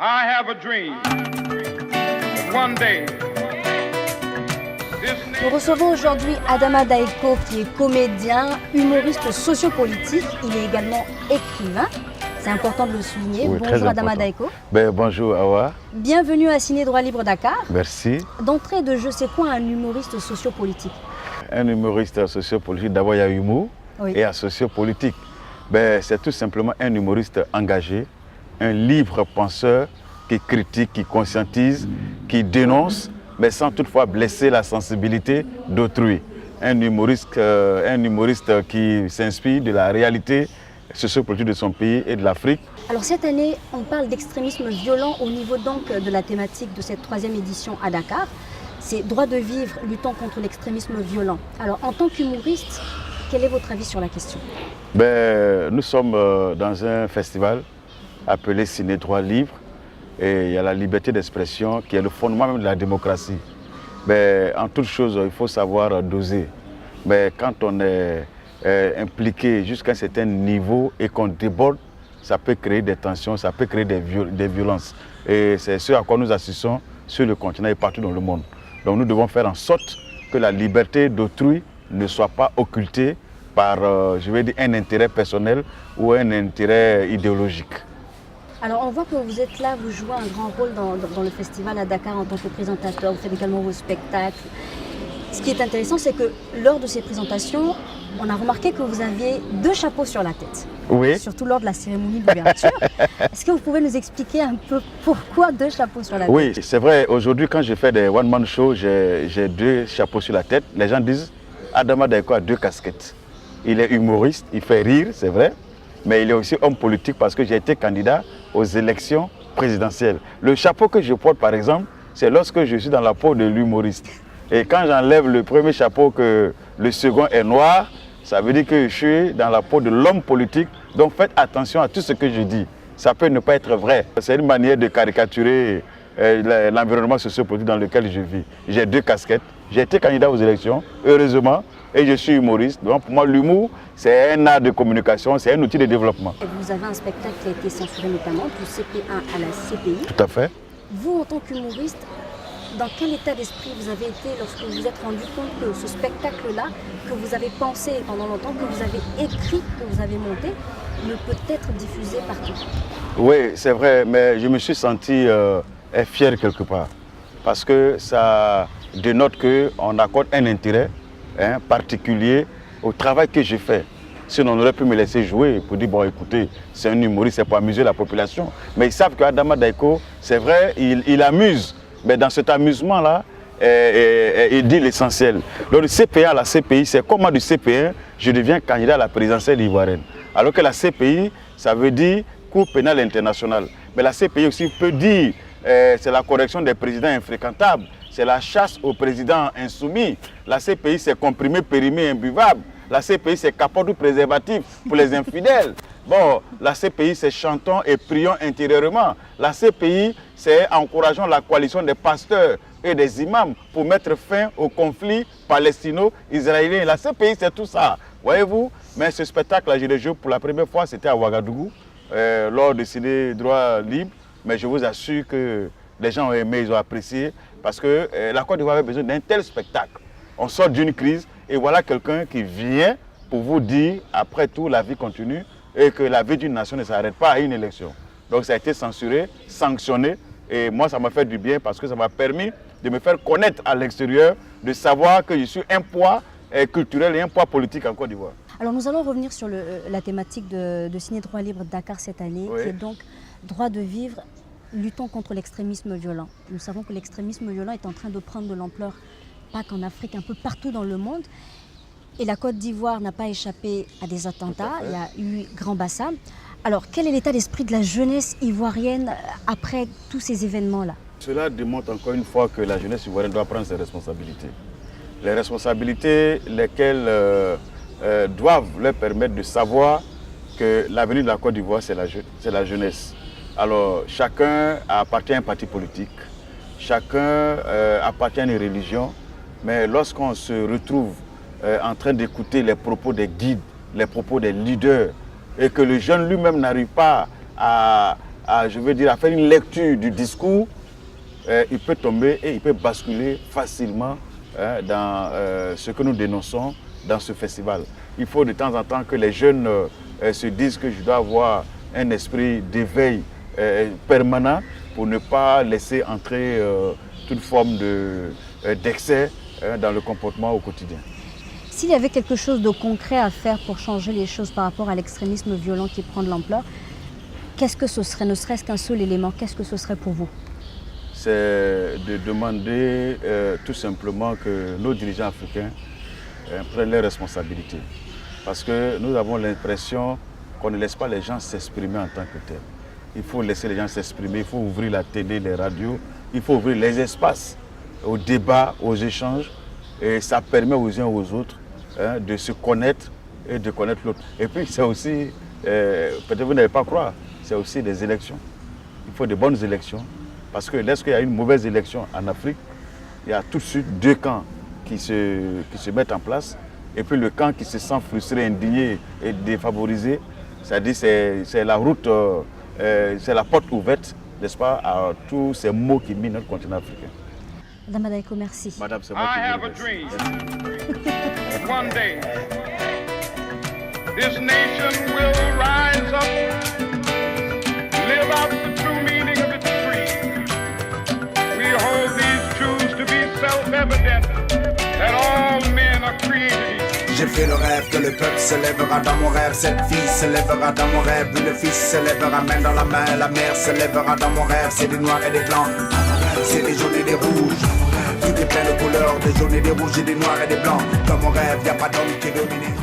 I have a dream that one day this Nous recevons aujourd'hui Adama Daeko qui est comédien, humoriste sociopolitique. Il est également écrivain. C'est important de le souligner. Oui, bonjour Adama Daeko. Bonjour Awa. Bienvenue à Ciné Droit Libre Dakar. Merci. D'entrée de jeu, c'est quoi un humoriste sociopolitique? Un humoriste sociopolitique, d'abord il y a humour et à sociopolitique. C'est tout simplement un humoriste engagé, un libre penseur qui critique, qui conscientise, qui dénonce, mais sans toutefois blesser la sensibilité d'autrui. Un humoriste qui s'inspire de la réalité sociopolitique de son pays et de l'Afrique. Alors cette année, on parle d'extrémisme violent au niveau donc de la thématique de cette 3e édition à Dakar. C'est droit de vivre, luttant contre l'extrémisme violent. Alors en tant qu'humoriste, quel est votre avis sur la question? Nous sommes dans un festival appelé Ciné Droit Libre et il y a la liberté d'expression qui est le fondement même de la démocratie. En toute chose, il faut savoir doser. Quand on est impliqué jusqu'à un certain niveau et qu'on déborde, ça peut créer des tensions, ça peut créer des violences. Et c'est ce à quoi nous assistons sur le continent et partout dans le monde. Donc nous devons faire en sorte que la liberté d'autrui ne soit pas occultée par, je vais dire, un intérêt personnel ou un intérêt idéologique. Alors on voit que vous êtes là, vous jouez un grand rôle dans le festival à Dakar en tant que présentateur, vous faites également vos spectacles. Ce qui est intéressant, c'est que lors de ces présentations, on a remarqué que vous aviez 2 chapeaux sur la tête. Oui. Surtout lors de la cérémonie d'ouverture. Est-ce que vous pouvez nous expliquer un peu pourquoi 2 chapeaux sur la tête? Oui, c'est vrai. Aujourd'hui, quand je fais des one-man shows, j'ai 2 chapeaux sur la tête. Les gens disent Adama Daeko a 2 casquettes. Il est humoriste, il fait rire, c'est vrai, mais il est aussi homme politique parce que j'ai été candidat aux élections présidentielles. Le chapeau que je porte, par exemple, c'est lorsque je suis dans la peau de l'humoriste. Et quand j'enlève le premier chapeau, que le second est noir, ça veut dire que je suis dans la peau de l'homme politique. Donc faites attention à tout ce que je dis. Ça peut ne pas être vrai. C'est une manière de caricaturer l'environnement sociopolitique dans lequel je vis. J'ai 2 casquettes. J'ai été candidat aux élections, heureusement, et je suis humoriste. Donc pour moi, l'humour, c'est un art de communication, c'est un outil de développement. Vous avez un spectacle qui a été censuré notamment du CP1 à la CPI. Tout à fait. Vous, en tant qu'humoriste, dans quel état d'esprit vous avez été lorsque vous vous êtes rendu compte que ce spectacle-là, que vous avez pensé pendant longtemps, que vous avez écrit, que vous avez monté, ne peut être diffusé partout? Oui, c'est vrai, mais je me suis senti fier quelque part. Parce que ça dénote qu'on accorde un intérêt particulier au travail que j'ai fait. Sinon, on aurait pu me laisser jouer pour dire, bon écoutez, c'est un humoriste, c'est pour amuser la population. Mais ils savent qu'Adama Daeko, c'est vrai, il amuse. Mais dans cet amusement-là, il dit l'essentiel. Donc le CPA à la CPI, c'est comment du CP1, je deviens candidat à la présidentielle ivoirienne. Alors que la CPI, ça veut dire Cour pénale internationale. Mais la CPI aussi peut dire, c'est la correction des présidents infréquentables, c'est la chasse aux présidents insoumis. La CPI, c'est comprimé, périmé, imbuvable. La CPI, c'est capote ou préservatif pour les infidèles. Bon, la CPI, c'est chantons et prions intérieurement. La CPI, c'est encourageons la coalition des pasteurs et des imams pour mettre fin au conflit palestino-israélien. La CPI, c'est tout ça, voyez-vous. Mais ce spectacle-là, je l'ai joué pour la première fois, c'était à Ouagadougou, lors de Ciné Droit Libre. Mais je vous assure que les gens ont aimé, ils ont apprécié, parce que la Côte d'Ivoire avait besoin d'un tel spectacle. On sort d'une crise et voilà quelqu'un qui vient pour vous dire, après tout, la vie continue et que la vie d'une nation ne s'arrête pas à une élection. Donc ça a été censuré, sanctionné, et moi ça m'a fait du bien parce que ça m'a permis de me faire connaître à l'extérieur, de savoir que je suis un poids culturel et un poids politique en Côte d'Ivoire. Alors nous allons revenir sur la thématique de Ciné Droit Libre Dakar cette année, qui est donc droit de vivre, luttons contre l'extrémisme violent. Nous savons que l'extrémisme violent est en train de prendre de l'ampleur, pas qu'en Afrique, un peu partout dans le monde. Et la Côte d'Ivoire n'a pas échappé à des attentats. Il y a eu Grand Bassam. Alors, quel est l'état d'esprit de la jeunesse ivoirienne après tous ces événements-là? Cela démontre encore une fois que la jeunesse ivoirienne doit prendre ses responsabilités. Les responsabilités lesquelles doivent leur permettre de savoir que l'avenir de la Côte d'Ivoire, c'est la jeunesse. Alors, chacun appartient à un parti politique, chacun appartient à une religion, mais lorsqu'on se retrouve en train d'écouter les propos des guides, les propos des leaders, et que le jeune lui-même n'arrive pas à je veux dire, à faire une lecture du discours, il peut tomber et il peut basculer facilement dans ce que nous dénonçons dans ce festival. Il faut de temps en temps que les jeunes se disent que je dois avoir un esprit d'éveil permanent pour ne pas laisser entrer toute forme d'excès dans le comportement au quotidien. S'il y avait quelque chose de concret à faire pour changer les choses par rapport à l'extrémisme violent qui prend de l'ampleur, qu'est-ce que ce serait, ne serait-ce qu'un seul élément, qu'est-ce que ce serait pour vous? C'est de demander tout simplement que nos dirigeants africains prennent leurs responsabilités. Parce que nous avons l'impression qu'on ne laisse pas les gens s'exprimer en tant que tels. Il faut laisser les gens s'exprimer, il faut ouvrir la télé, les radios, il faut ouvrir les espaces aux débats, aux échanges. Et ça permet aux uns aux autres de se connaître et de connaître l'autre. Et puis c'est aussi, peut-être vous n'allez pas croire, c'est aussi des élections. Il faut de bonnes élections. Parce que lorsqu'il y a une mauvaise élection en Afrique, il y a tout de suite deux camps qui se mettent en place. Et puis le camp qui se sent frustré, indigné et défavorisé, c'est-à-dire c'est la route, c'est la porte ouverte, n'est-ce pas, à tous ces maux qui minent notre continent africain. Madame Adaiko, merci. Madame, c'est moi qui I have vous a dream. remercie. One day, this nation will rise up, live out the true meaning of its creed. We hold these truths to be self-evident, that all men are created equal. J'ai fait le rêve que le peuple se lèvera dans mon rêve. Cette fille se lèvera dans mon rêve. Le fils se lèvera main dans la main. La mère se lèvera dans mon rêve. C'est des noirs et des blancs, c'est des jaunes et des rouges. Tout est plein de couleurs, des jaunes et des rouges et des noirs et des blancs. Dans mon rêve, y a pas d'homme qui domine.